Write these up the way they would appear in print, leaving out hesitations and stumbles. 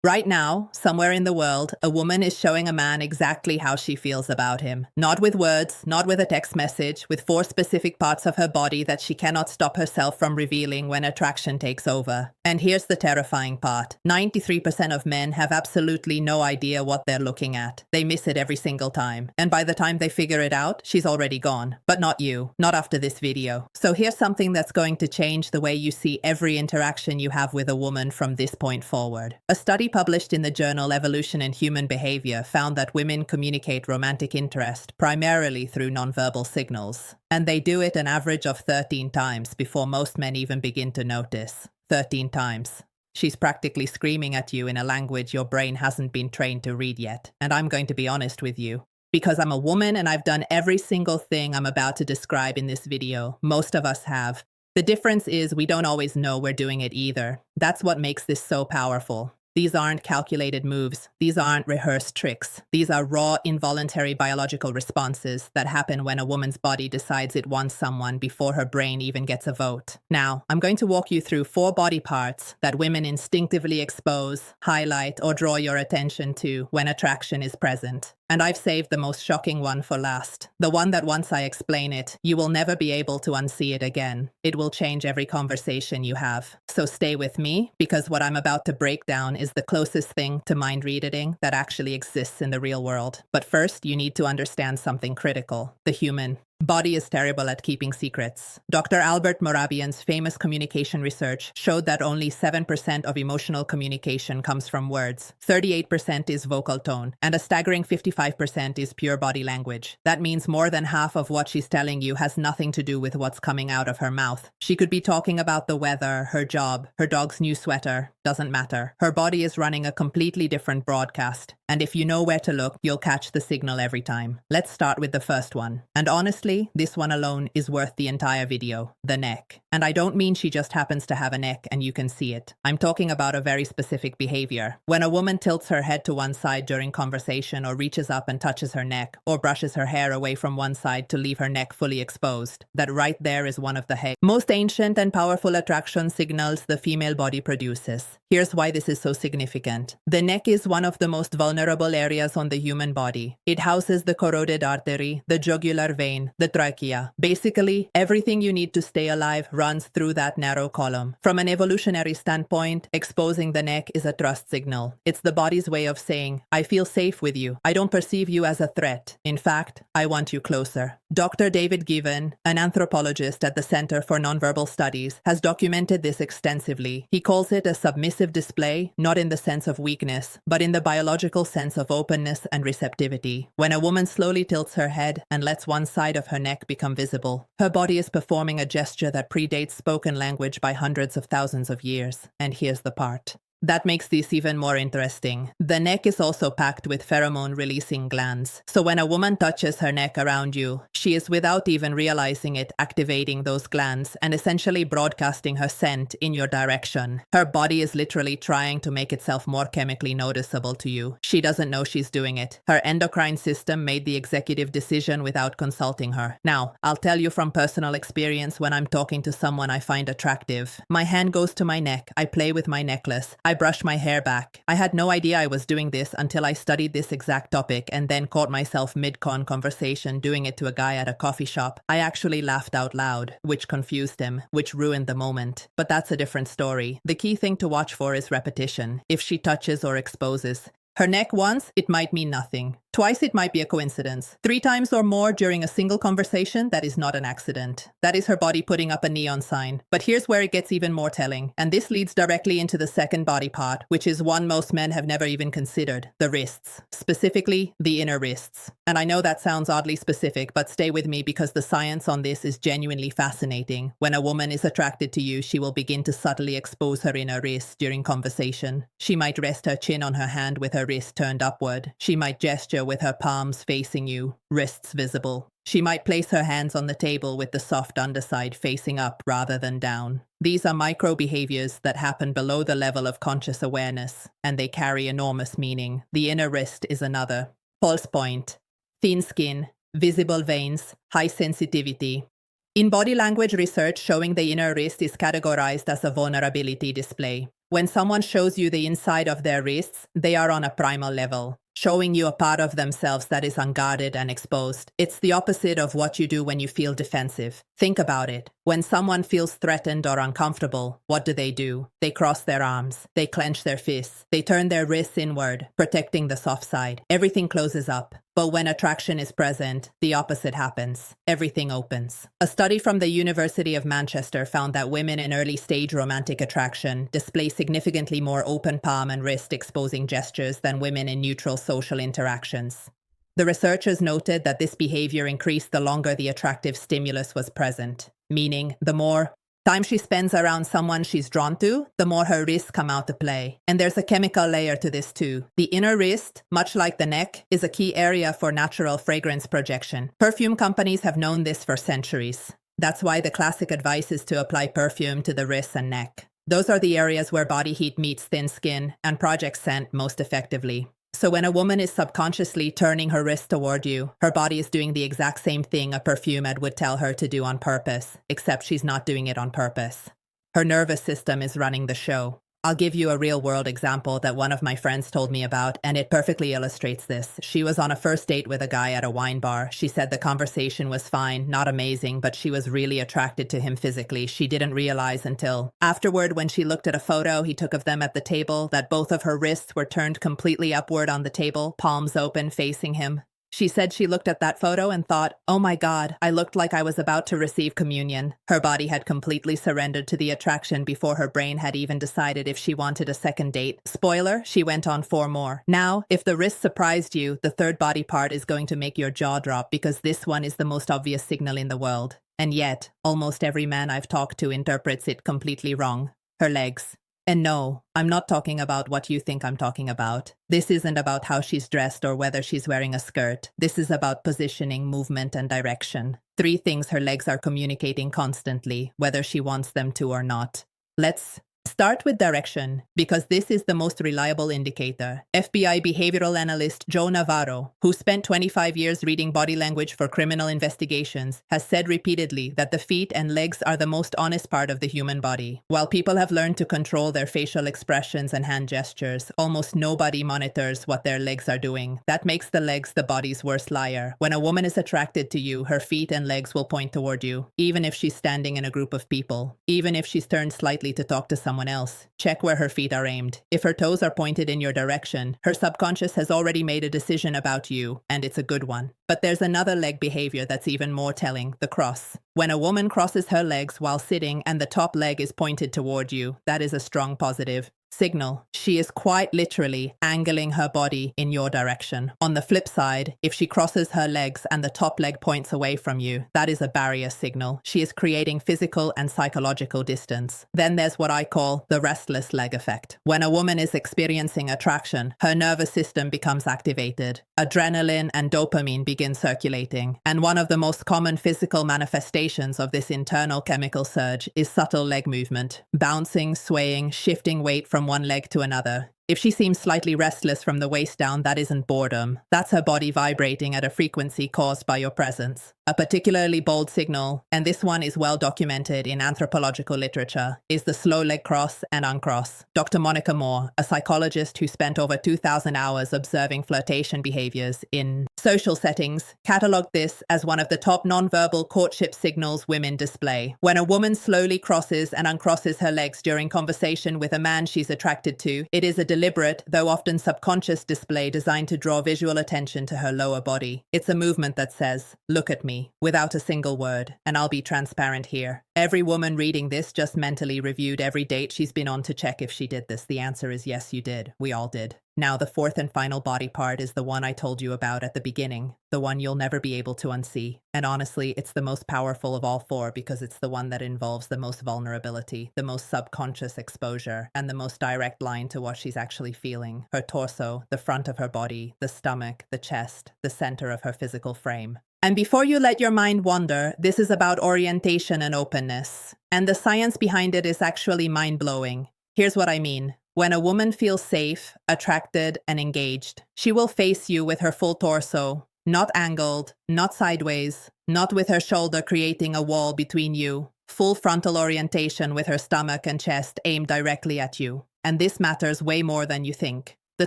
Right now, somewhere in the world, a woman is showing a man exactly how she feels about him. Not with words, not with a text message, with 4 specific parts of her body that she cannot stop herself from revealing when attraction takes over. And here's the terrifying part. 93% of men have absolutely no idea what they're looking at. They miss it every single time. And by the time they figure it out, she's already gone. But not you. Not after this video. So here's something that's going to change the way you see every interaction you have with a woman from this point forward. A study published in the journal Evolution in Human Behavior found that women communicate romantic interest primarily through nonverbal signals. And they do it an average of 13 times before most men even begin to notice. 13 times. She's practically screaming at you in a language your brain hasn't been trained to read yet. And I'm going to be honest with you. Because I'm a woman and I've done every single thing I'm about to describe in this video. Most of us have. The difference is we don't always know we're doing it either. That's what makes this so powerful. These aren't calculated moves. These aren't rehearsed tricks. These are raw, involuntary biological responses that happen when a woman's body decides it wants someone before her brain even gets a vote. Now, I'm going to walk you through 4 body parts that women instinctively expose, highlight, or draw your attention to when attraction is present. And I've saved the most shocking one for last. The one that once I explain it, you will never be able to unsee it again. It will change every conversation you have. So stay with me, because what I'm about to break down is the closest thing to mind reading that actually exists in the real world. But first, you need to understand something critical: the human body is terrible at keeping secrets. Dr. Albert Morabian's famous communication research showed that only 7% of emotional communication comes from words, 38% is vocal tone, and a staggering 55% is pure body language. That means more than half of what she's telling you has nothing to do with what's coming out of her mouth. She could be talking about the weather, her job, her dog's new sweater. Doesn't matter. Her body is running a completely different broadcast. And if you know where to look, you'll catch the signal every time. Let's start with the first one. And honestly, this one alone is worth the entire video: the neck. And I don't mean she just happens to have a neck and you can see it. I'm talking about a very specific behavior. When a woman tilts her head to one side during conversation, or reaches up and touches her neck, or brushes her hair away from one side to leave her neck fully exposed, that right there is one of the most ancient and powerful attraction signals the female body produces. Here's why this is so significant. The neck is one of the most vulnerable areas on the human body. It houses the carotid artery, the jugular vein, the trachea. Basically, everything you need to stay alive runs through that narrow column. From an evolutionary standpoint, exposing the neck is a trust signal. It's the body's way of saying, I feel safe with you. I don't perceive you as a threat. In fact, I want you closer. Dr. David Given, an anthropologist at the Center for Nonverbal Studies, has documented this extensively. He calls it a submissive display, not in the sense of weakness, but in the biological sense of openness and receptivity. When a woman slowly tilts her head and lets one side of her neck become visible, her body is performing a gesture that predates spoken language by hundreds of thousands of years. And here's the part that makes this even more interesting. The neck is also packed with pheromone-releasing glands. So when a woman touches her neck around you, she is, without even realizing it, activating those glands and essentially broadcasting her scent in your direction. Her body is literally trying to make itself more chemically noticeable to you. She doesn't know she's doing it. Her endocrine system made the executive decision without consulting her. Now, I'll tell you from personal experience, when I'm talking to someone I find attractive, my hand goes to my neck, I play with my necklace, I brush my hair back. I had no idea I was doing this until I studied this exact topic and then caught myself mid-con conversation doing it to a guy at a coffee shop. I actually laughed out loud, which confused him, which ruined the moment. But that's a different story. The key thing to watch for is repetition. If she touches or exposes her neck once, it might mean nothing. Twice, it might be a coincidence. 3 times or more during a single conversation, that is not an accident. That is her body putting up a neon sign. But here's where it gets even more telling. And this leads directly into the second body part, which is one most men have never even considered: the wrists. Specifically, the inner wrists. And I know that sounds oddly specific, but stay with me because the science on this is genuinely fascinating. When a woman is attracted to you, she will begin to subtly expose her inner wrist during conversation. She might rest her chin on her hand with her wrist turned upward. She might gesture with her palms facing you, wrists visible. She might place her hands on the table with the soft underside facing up rather than down. These are micro behaviors that happen below the level of conscious awareness, and they carry enormous meaning. The inner wrist is another. Pulse point, thin skin, visible veins, high sensitivity. In body language research showing the inner wrist is categorized as a vulnerability display. When someone shows you the inside of their wrists, they are on a primal level, showing you a part of themselves that is unguarded and exposed. It's the opposite of what you do when you feel defensive. Think about it. When someone feels threatened or uncomfortable, what do? They cross their arms, they clench their fists, they turn their wrists inward, protecting the soft side. Everything closes up. But when attraction is present, the opposite happens. Everything opens. A study from the University of Manchester found that women in early-stage romantic attraction display significantly more open palm and wrist exposing gestures than women in neutral social interactions. The researchers noted that this behavior increased the longer the attractive stimulus was present, meaning the more time she spends around someone she's drawn to, the more her wrists come out to play. And there's a chemical layer to this too. The inner wrist, much like the neck, is a key area for natural fragrance projection. Perfume companies have known this for centuries. That's why the classic advice is to apply perfume to the wrists and neck. Those are the areas where body heat meets thin skin and projects scent most effectively. So when a woman is subconsciously turning her wrist toward you, her body is doing the exact same thing a perfume ad would tell her to do on purpose, except she's not doing it on purpose. Her nervous system is running the show. I'll give you a real-world example that one of my friends told me about, and it perfectly illustrates this. She was on a first date with a guy at a wine bar. She said the conversation was fine, not amazing, but she was really attracted to him physically. She didn't realize until afterward, when she looked at a photo he took of them at the table, that both of her wrists were turned completely upward on the table, palms open, facing him. She said she looked at that photo and thought, "Oh my God, I looked like I was about to receive communion." Her body had completely surrendered to the attraction before her brain had even decided if she wanted a second date. Spoiler, she went on 4 more. Now, if the wrist surprised you, the third body part is going to make your jaw drop because this one is the most obvious signal in the world. And yet, almost every man I've talked to interprets it completely wrong. Her legs. And no, I'm not talking about what you think I'm talking about. This isn't about how she's dressed or whether she's wearing a skirt. This is about positioning, movement, and direction. 3 things her legs are communicating constantly, whether she wants them to or not. Let's start with direction, because this is the most reliable indicator. FBI behavioral analyst Joe Navarro, who spent 25 years reading body language for criminal investigations, has said repeatedly that the feet and legs are the most honest part of the human body. While people have learned to control their facial expressions and hand gestures, almost nobody monitors what their legs are doing. That makes the legs the body's worst liar. When a woman is attracted to you, her feet and legs will point toward you, even if she's standing in a group of people, even if she's turned slightly to talk to someone else. Check where her feet are aimed. If her toes are pointed in your direction, her subconscious has already made a decision about you, and it's a good one. But there's another leg behavior that's even more telling, the cross. When a woman crosses her legs while sitting and the top leg is pointed toward you, that is a strong positive signal. She is quite literally angling her body in your direction. On the flip side, if she crosses her legs and the top leg points away from you, that is a barrier signal. She is creating physical and psychological distance. Then there's what I call the restless leg effect. When a woman is experiencing attraction, her nervous system becomes activated. Adrenaline and dopamine begin circulating. And one of the most common physical manifestations of this internal chemical surge is subtle leg movement, bouncing, swaying, shifting weight from one leg to another. If she seems slightly restless from the waist down, that isn't boredom. That's her body vibrating at a frequency caused by your presence. A particularly bold signal, and this one is well documented in anthropological literature, is the slow leg cross and uncross. Dr. Monica Moore, a psychologist who spent over 2,000 hours observing flirtation behaviors in social settings, cataloged this as one of the top nonverbal courtship signals women display. When a woman slowly crosses and uncrosses her legs during conversation with a man she's attracted to, it is a deliberate, though often subconscious display designed to draw visual attention to her lower body. It's a movement that says, "Look at me," without a single word, and I'll be transparent here. Every woman reading this just mentally reviewed every date she's been on to check if she did this. The answer is yes, you did. We all did. Now, the fourth and final body part is the one I told you about at the beginning, the one you'll never be able to unsee. And honestly, it's the most powerful of all 4 because it's the one that involves the most vulnerability, the most subconscious exposure, and the most direct line to what she's actually feeling. Her torso, the front of her body, the stomach, the chest, the center of her physical frame. And before you let your mind wander, this is about orientation and openness. And the science behind it is actually mind-blowing. Here's what I mean. When a woman feels safe, attracted, and engaged, she will face you with her full torso, not angled, not sideways, not with her shoulder creating a wall between you. Full frontal orientation with her stomach and chest aimed directly at you. And this matters way more than you think. The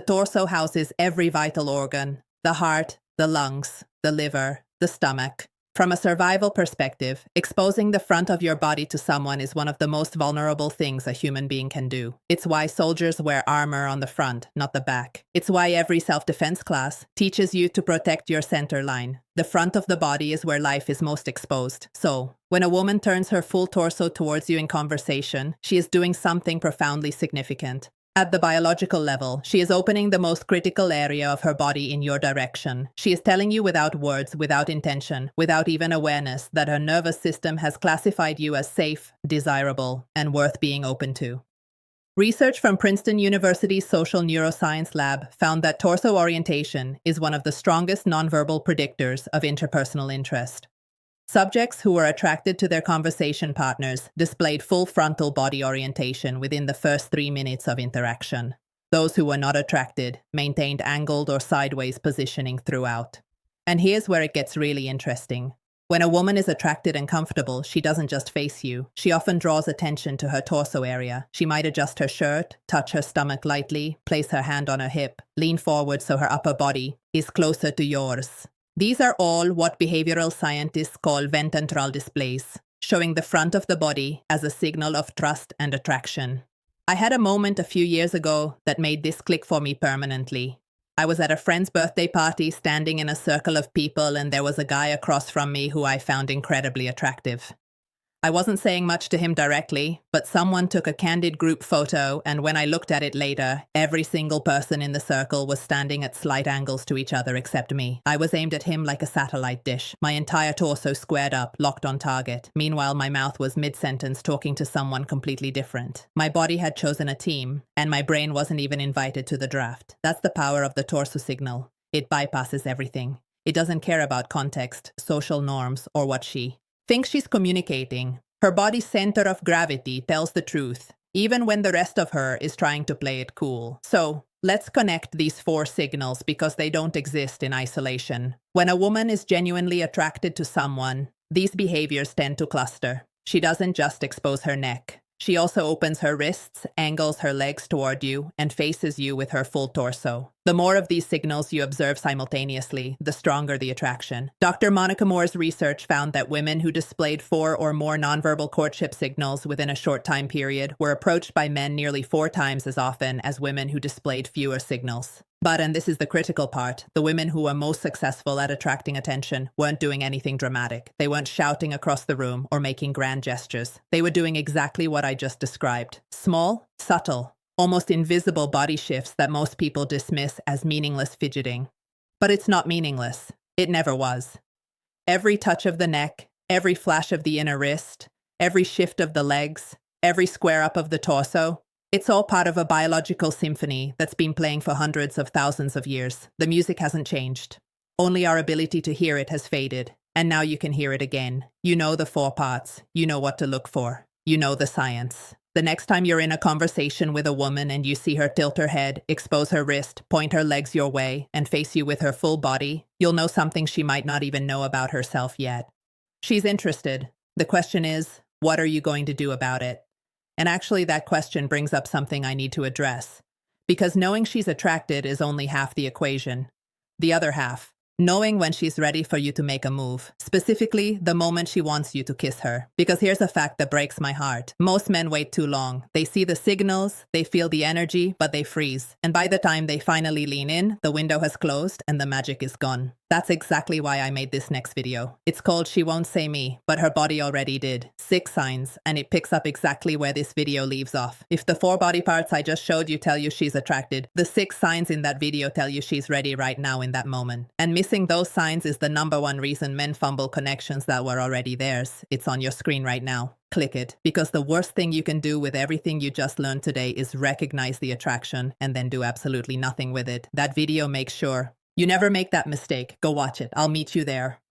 torso houses every vital organ: the heart, the lungs, the liver, the stomach. From a survival perspective, exposing the front of your body to someone is one of the most vulnerable things a human being can do. It's why soldiers wear armor on the front, not the back. It's why every self-defense class teaches you to protect your center line. The front of the body is where life is most exposed. So, when a woman turns her full torso towards you in conversation, she is doing something profoundly significant. At the biological level, she is opening the most critical area of her body in your direction. She is telling you without words, without intention, without even awareness, that her nervous system has classified you as safe, desirable, and worth being open to. Research from Princeton University's Social Neuroscience Lab found that torso orientation is one of the strongest nonverbal predictors of interpersonal interest. Subjects who were attracted to their conversation partners displayed full frontal body orientation within the first 3 minutes of interaction. Those who were not attracted maintained angled or sideways positioning throughout. And here's where it gets really interesting. When a woman is attracted and comfortable, she doesn't just face you. She often draws attention to her torso area. She might adjust her shirt, touch her stomach lightly, place her hand on her hip, lean forward so her upper body is closer to yours. These are all what behavioral scientists call ventantral displays, showing the front of the body as a signal of trust and attraction. I had a moment a few years ago that made this click for me permanently. I was at a friend's birthday party, standing in a circle of people, and there was a guy across from me who I found incredibly attractive. I wasn't saying much to him directly, but someone took a candid group photo, and when I looked at it later, every single person in the circle was standing at slight angles to each other except me. I was aimed at him like a satellite dish, my entire torso squared up, locked on target. Meanwhile, my mouth was mid-sentence talking to someone completely different. My body had chosen a team, and my brain wasn't even invited to the draft. That's the power of the torso signal. It bypasses everything. It doesn't care about context, social norms, or what she thinks she's communicating. Her body's center of gravity tells the truth, even when the rest of her is trying to play it cool. So, let's connect these 4 signals because they don't exist in isolation. When a woman is genuinely attracted to someone, these behaviors tend to cluster. She doesn't just expose her neck. She also opens her wrists, angles her legs toward you, and faces you with her full torso. The more of these signals you observe simultaneously, the stronger the attraction. Dr. Monica Moore's research found that women who displayed 4 or more nonverbal courtship signals within a short time period were approached by men nearly 4 times as often as women who displayed fewer signals. But, and this is the critical part, the women who were most successful at attracting attention weren't doing anything dramatic. They weren't shouting across the room or making grand gestures. They were doing exactly what I just described. Small, subtle, almost invisible body shifts that most people dismiss as meaningless fidgeting. But it's not meaningless. It never was. Every touch of the neck, every flash of the inner wrist, every shift of the legs, every square up of the torso, it's all part of a biological symphony that's been playing for hundreds of thousands of years. The music hasn't changed. Only our ability to hear it has faded. And now you can hear it again. You know the 4 parts. You know what to look for. You know the science. The next time you're in a conversation with a woman and you see her tilt her head, expose her wrist, point her legs your way, and face you with her full body, you'll know something she might not even know about herself yet. She's interested. The question is, what are you going to do about it? And actually, that question brings up something I need to address. Because knowing she's attracted is only half the equation. The other half, knowing when she's ready for you to make a move. Specifically, the moment she wants you to kiss her. Because here's a fact that breaks my heart. Most men wait too long. They see the signals, they feel the energy, but they freeze. And by the time they finally lean in, the window has closed and the magic is gone. That's exactly why I made this next video. It's called She Won't Say Me, but her body already did. 6 signs, and it picks up exactly where this video leaves off. If the 4 body parts I just showed you tell you she's attracted, the 6 signs in that video tell you she's ready right now in that moment. And missing those signs is the #1 reason men fumble connections that were already theirs. It's on your screen right now. Click it, because the worst thing you can do with everything you just learned today is recognize the attraction and then do absolutely nothing with it. That video makes sure you never make that mistake. Go watch it. I'll meet you there.